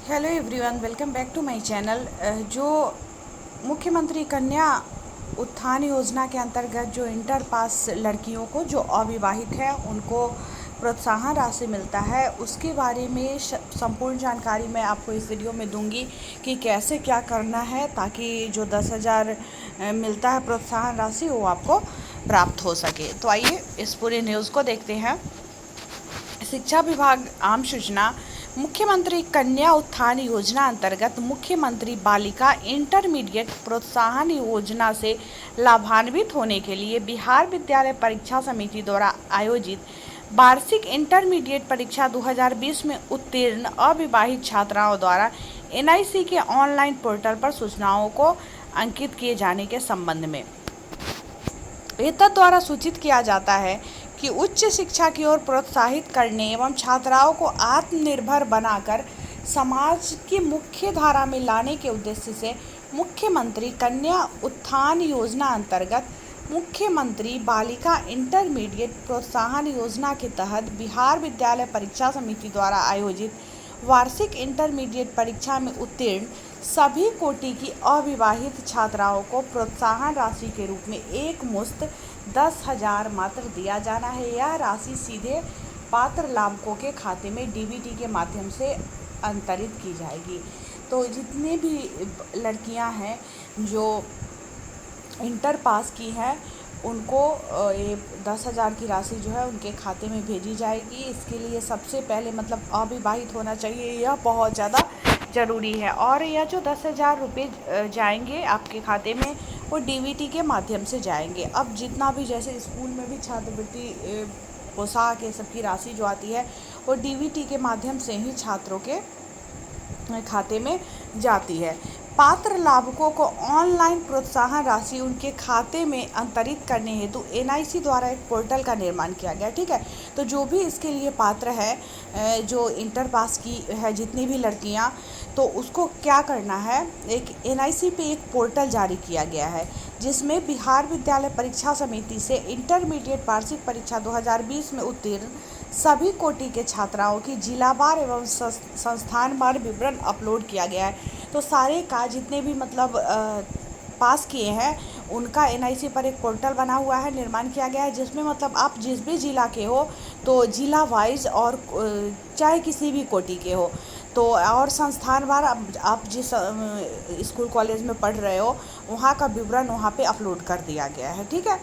Hello everyone, welcome back to my channel. जो मुख्यमंत्री कन्या उत्थान योजना के अंतर्गत जो इंटर पास लड़कियों को जो अविवाहित है उनको प्रोत्साहन राशि मिलता है, उसके बारे में संपूर्ण जानकारी मैं आपको इस वीडियो में दूंगी कि कैसे क्या करना है ताकि जो 10,000 मिलता है प्रोत्साहन राशि वो आपको प्राप्त हो सके। तो आइए इस पूरे न्यूज़ को देखते हैं। शिक्षा विभाग आम सूचना। मुख्यमंत्री कन्या उत्थान योजना अंतर्गत मुख्यमंत्री बालिका इंटरमीडिएट प्रोत्साहन योजना से लाभान्वित होने के लिए बिहार विद्यालय परीक्षा समिति द्वारा आयोजित वार्षिक इंटरमीडिएट परीक्षा 2020 में उत्तीर्ण अविवाहित छात्राओं द्वारा एनआईसी के ऑनलाइन पोर्टल पर सूचनाओं को अंकित किए जाने के संबंध में एतद द्वारा सूचित किया जाता है कि उच्च शिक्षा की ओर प्रोत्साहित करने एवं छात्राओं को आत्मनिर्भर बनाकर समाज की मुख्य धारा में लाने के उद्देश्य से मुख्यमंत्री कन्या उत्थान योजना अंतर्गत मुख्यमंत्री बालिका इंटरमीडिएट प्रोत्साहन योजना के तहत बिहार विद्यालय परीक्षा समिति द्वारा आयोजित वार्षिक इंटरमीडिएट परीक्षा में उत्तीर्ण सभी कोटि की अविवाहित छात्राओं को प्रोत्साहन राशि के रूप में एक मुश्त 10,000 मात्र दिया जाना है। यह राशि सीधे पात्र लाभुकों के खाते में डीबीटी के माध्यम से अंतरित की जाएगी। तो जितने भी लड़कियां हैं जो इंटर पास की हैं उनको ये 10,000 की राशि जो है उनके खाते में भेजी जाएगी। इसके लिए सबसे पहले मतलब अविवाहित होना चाहिए, यह बहुत ज़्यादा ज़रूरी है। और यह जो 10,000 रुपये जाएंगे आपके खाते में वो डीबीटी के माध्यम से जाएंगे। अब जितना भी जैसे स्कूल में भी छात्रवृत्ति पोशाक ये सबकी राशि जो आती है वो डीबीटी के माध्यम से ही छात्रों के खाते में जाती है। पात्र लाभुकों को ऑनलाइन प्रोत्साहन राशि उनके खाते में अंतरित करने हेतु एनआईसी द्वारा एक पोर्टल का निर्माण किया गया। ठीक है, तो जो भी इसके लिए पात्र है जो इंटर पास की है जितनी भी लड़कियां, तो उसको क्या करना है, एक एनआईसी पे एक पोर्टल जारी किया गया है जिसमें बिहार विद्यालय परीक्षा समिति से इंटरमीडिएट वार्षिक परीक्षा 2020 में उत्तीर्ण सभी कोटि के छात्राओं की जिलावार एवं संस्थानवार विवरण अपलोड किया गया है। तो सारे का जितने भी मतलब पास किए हैं उनका एनआईसी पर एक पोर्टल बना हुआ है, निर्माण किया गया है, जिसमें मतलब आप जिस भी ज़िला के हो तो ज़िला वाइज और चाहे किसी भी कोटि के हो तो और संस्थानवार आप जिस स्कूल कॉलेज में पढ़ रहे हो वहाँ का विवरण वहाँ पे अपलोड कर दिया गया है। ठीक है,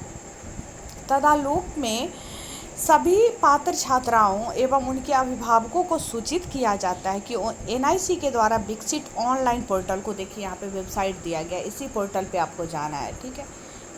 तदालोक में सभी पात्र छात्राओं एवं उनके अभिभावकों को सूचित किया जाता है कि एनआईसी के द्वारा विकसित ऑनलाइन पोर्टल को देखिए, यहाँ पे वेबसाइट दिया गया है, इसी पोर्टल पे आपको जाना है। ठीक है,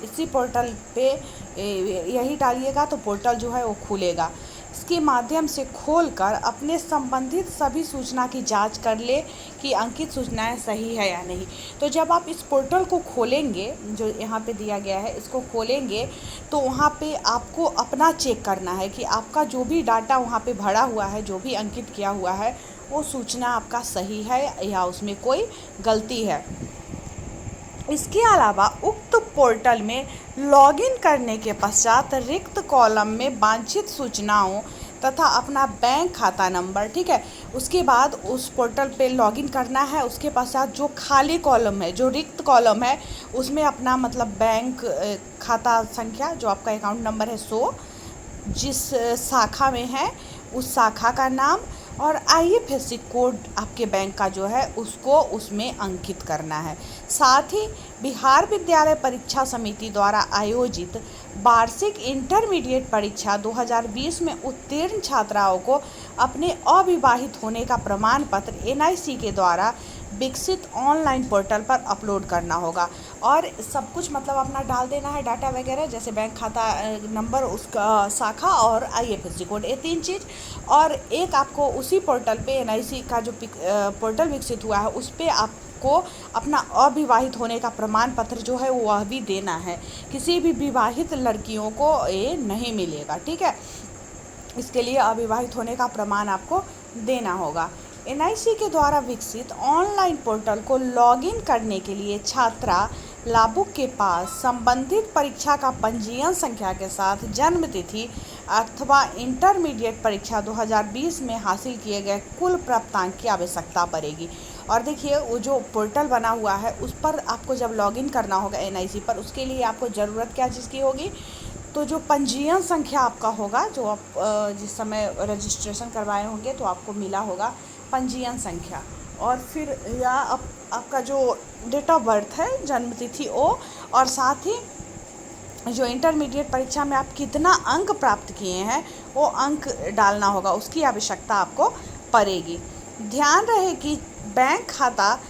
इसी पोर्टल पे यही डालिएगा तो पोर्टल जो है वो खुलेगा। इसके माध्यम से खोलकर अपने संबंधित सभी सूचना की जांच कर ले कि अंकित सूचनाएं सही है या नहीं। तो जब आप इस पोर्टल को खोलेंगे, जो यहाँ पे दिया गया है, इसको खोलेंगे तो वहाँ पे आपको अपना चेक करना है कि आपका जो भी डाटा वहाँ पे भरा हुआ है, जो भी अंकित किया हुआ है, वो सूचना आपका सही है या उसमें कोई गलती है। इसके अलावा उक्त पोर्टल में लॉगिन करने के पश्चात रिक्त कॉलम में वांछित सूचनाओं तथा अपना बैंक खाता नंबर, ठीक है, उसके बाद उस पोर्टल पे लॉगिन करना है। उसके पश्चात जो खाली कॉलम है, जो रिक्त कॉलम है, उसमें अपना मतलब बैंक खाता संख्या जो आपका अकाउंट नंबर है सो जिस शाखा में है उस शाखा का नाम और आईएफएससी कोड आपके बैंक का जो है उसको उसमें अंकित करना है। साथ ही बिहार विद्यालय परीक्षा समिति द्वारा आयोजित वार्षिक इंटरमीडिएट परीक्षा 2020 में उत्तीर्ण छात्राओं को अपने अविवाहित होने का प्रमाण पत्र एनआईसी के द्वारा विकसित ऑनलाइन पोर्टल पर अपलोड करना होगा और सब कुछ मतलब अपना डाल देना है, डाटा वगैरह जैसे बैंक खाता नंबर, उसका शाखा और आईएफएससी कोड, ये 3 चीज़। और एक आपको उसी पोर्टल पे एनआईसी का जो पोर्टल विकसित हुआ है उस पर आपको अपना अविवाहित होने का प्रमाण पत्र जो है वह भी देना है। किसी भी विवाहित लड़कियों को ये नहीं मिलेगा। ठीक है, इसके लिए अविवाहित होने का प्रमाण आपको देना होगा। एनआईसी के द्वारा विकसित ऑनलाइन पोर्टल को लॉगिन करने के लिए छात्रा लाभुक के पास संबंधित परीक्षा का पंजीयन संख्या के साथ जन्म तिथि, अथवा इंटरमीडिएट परीक्षा 2020 में हासिल किए गए कुल प्राप्तांक की आवश्यकता पड़ेगी। और देखिए वो जो पोर्टल बना हुआ है उस पर आपको जब लॉगिन करना होगा NIC पर, उसके लिए आपको ज़रूरत क्या चीज़ की होगी, तो जो पंजीयन संख्या आपका होगा, जो आप जिस समय रजिस्ट्रेशन करवाए होंगे तो आपको मिला होगा पंजीयन संख्या, और फिर या आपका जो डेट ऑफ बर्थ है, जन्मतिथि वो, और साथ ही जो इंटरमीडिएट परीक्षा में आप कितना अंक प्राप्त किए हैं वो अंक डालना होगा, उसकी आवश्यकता आपको पड़ेगी। ध्यान रहे कि बैंक खाता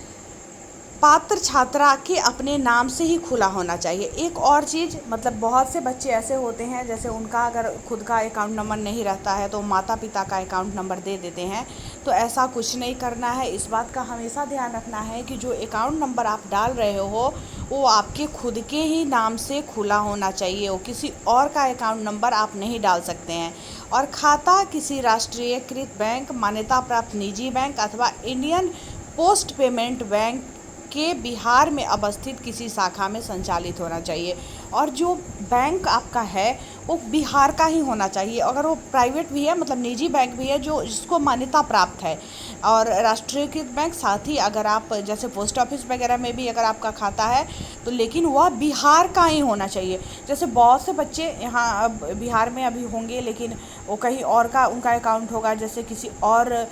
पात्र छात्रा के अपने नाम से ही खुला होना चाहिए। एक और चीज़, मतलब बहुत से बच्चे ऐसे होते हैं जैसे उनका अगर खुद का अकाउंट नंबर नहीं रहता है तो माता पिता का अकाउंट नंबर दे देते हैं, तो ऐसा कुछ नहीं करना है। इस बात का हमेशा ध्यान रखना है कि जो अकाउंट नंबर आप डाल रहे हो वो आपके खुद के ही नाम से खुला होना चाहिए, वो किसी और का अकाउंट नंबर आप नहीं डाल सकते हैं। और खाता किसी राष्ट्रीयकृत बैंक, मान्यता प्राप्त निजी बैंक अथवा इंडियन पोस्ट पेमेंट बैंक के बिहार में अवस्थित किसी शाखा में संचालित होना चाहिए। और जो बैंक आपका है वो बिहार का ही होना चाहिए। अगर वो प्राइवेट भी है, मतलब निजी बैंक भी है जो जिसको मान्यता प्राप्त है, और राष्ट्रीयकृत बैंक, साथ ही अगर आप जैसे पोस्ट ऑफिस वगैरह में भी अगर आपका खाता है तो लेकिन वह बिहार का ही होना चाहिए। जैसे बहुत से बच्चे यहाँ बिहार में अभी होंगे लेकिन वो कहीं और का उनका अकाउंट होगा, जैसे किसी और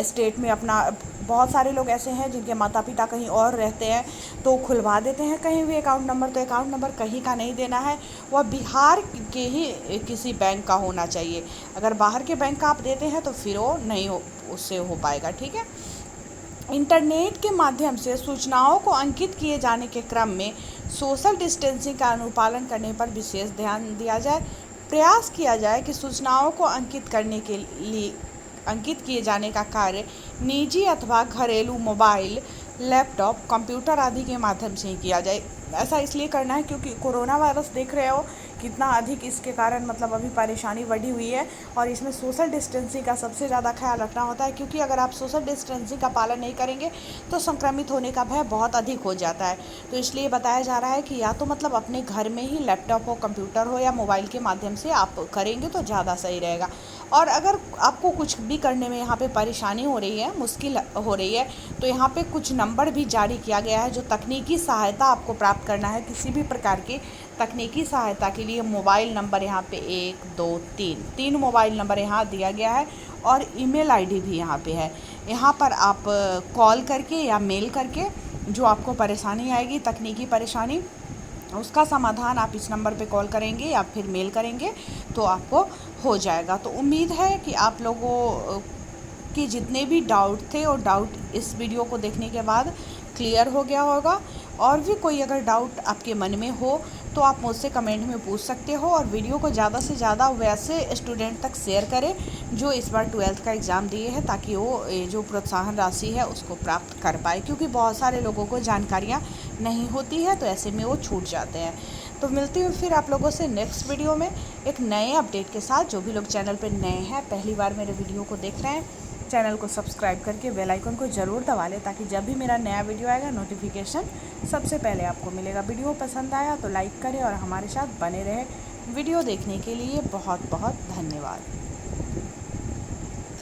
स्टेट में अपना, बहुत सारे लोग ऐसे हैं जिनके माता पिता कहीं और रहते हैं तो खुलवा देते हैं कहीं भी अकाउंट नंबर, तो अकाउंट नंबर कहीं का नहीं देना है, वह बिहार के ही किसी बैंक का होना चाहिए। अगर बाहर के बैंक का आप देते हैं तो फिर वो नहीं उससे हो पाएगा, ठीक है। इंटरनेट के माध्यम से सूचनाओं को अंकित किए जाने के क्रम में सोशल डिस्टेंसिंग का अनुपालन करने पर विशेष ध्यान दिया जाए। प्रयास किया जाए कि सूचनाओं को अंकित किए जाने का कार्य निजी अथवा घरेलू मोबाइल, लैपटॉप, कंप्यूटर आदि के माध्यम से ही किया जाए। ऐसा इसलिए करना है क्योंकि कोरोना वायरस देख रहे हो कितना अधिक इसके कारण मतलब अभी परेशानी बढ़ी हुई है, और इसमें सोशल डिस्टेंसिंग का सबसे ज़्यादा ख्याल रखना होता है, क्योंकि अगर आप सोशल डिस्टेंसिंग का पालन नहीं करेंगे तो संक्रमित होने का भय बहुत अधिक हो जाता है। तो इसलिए बताया जा रहा है कि या तो मतलब अपने घर में ही लैपटॉप हो, कंप्यूटर हो या मोबाइल के माध्यम से आप करेंगे तो ज़्यादा सही रहेगा। और अगर आपको कुछ भी करने में यहाँ पे परेशानी हो रही है, मुश्किल हो रही है, तो यहाँ पे कुछ नंबर भी जारी किया गया है जो तकनीकी सहायता आपको प्राप्त करना है। किसी भी प्रकार की तकनीकी सहायता के लिए मोबाइल नंबर यहाँ पे 1 2 3 मोबाइल नंबर यहाँ दिया गया है, और ईमेल आईडी भी यहाँ पे है। यहाँ पर आप कॉल करके या मेल करके जो आपको परेशानी आएगी, तकनीकी परेशानी, उसका समाधान आप इस नंबर पे कॉल करेंगे या फिर मेल करेंगे तो आपको हो जाएगा। तो उम्मीद है कि आप लोगों के जितने भी डाउट थे वो डाउट इस वीडियो को देखने के बाद क्लियर हो गया होगा। और भी कोई अगर डाउट आपके मन में हो तो आप मुझसे कमेंट में पूछ सकते हो, और वीडियो को ज़्यादा से ज़्यादा वैसे स्टूडेंट तक शेयर करें जो इस बार 12th का एग्ज़ाम दिए हैं, ताकि वो जो प्रोत्साहन राशि है उसको प्राप्त कर पाए, क्योंकि बहुत सारे लोगों को जानकारियाँ नहीं होती है तो ऐसे में वो छूट जाते हैं। तो मिलती हूँ फिर आप लोगों से नेक्स्ट वीडियो में एक नए अपडेट के साथ। जो भी लोग चैनल पर नए हैं, पहली बार मेरे वीडियो को देख रहे हैं, चैनल को सब्सक्राइब करके बेल आइकन को ज़रूर दबा लें, ताकि जब भी मेरा नया वीडियो आएगा नोटिफिकेशन सबसे पहले आपको मिलेगा। वीडियो पसंद आया तो लाइक करें और हमारे साथ बने रहें। वीडियो देखने के लिए बहुत बहुत धन्यवाद।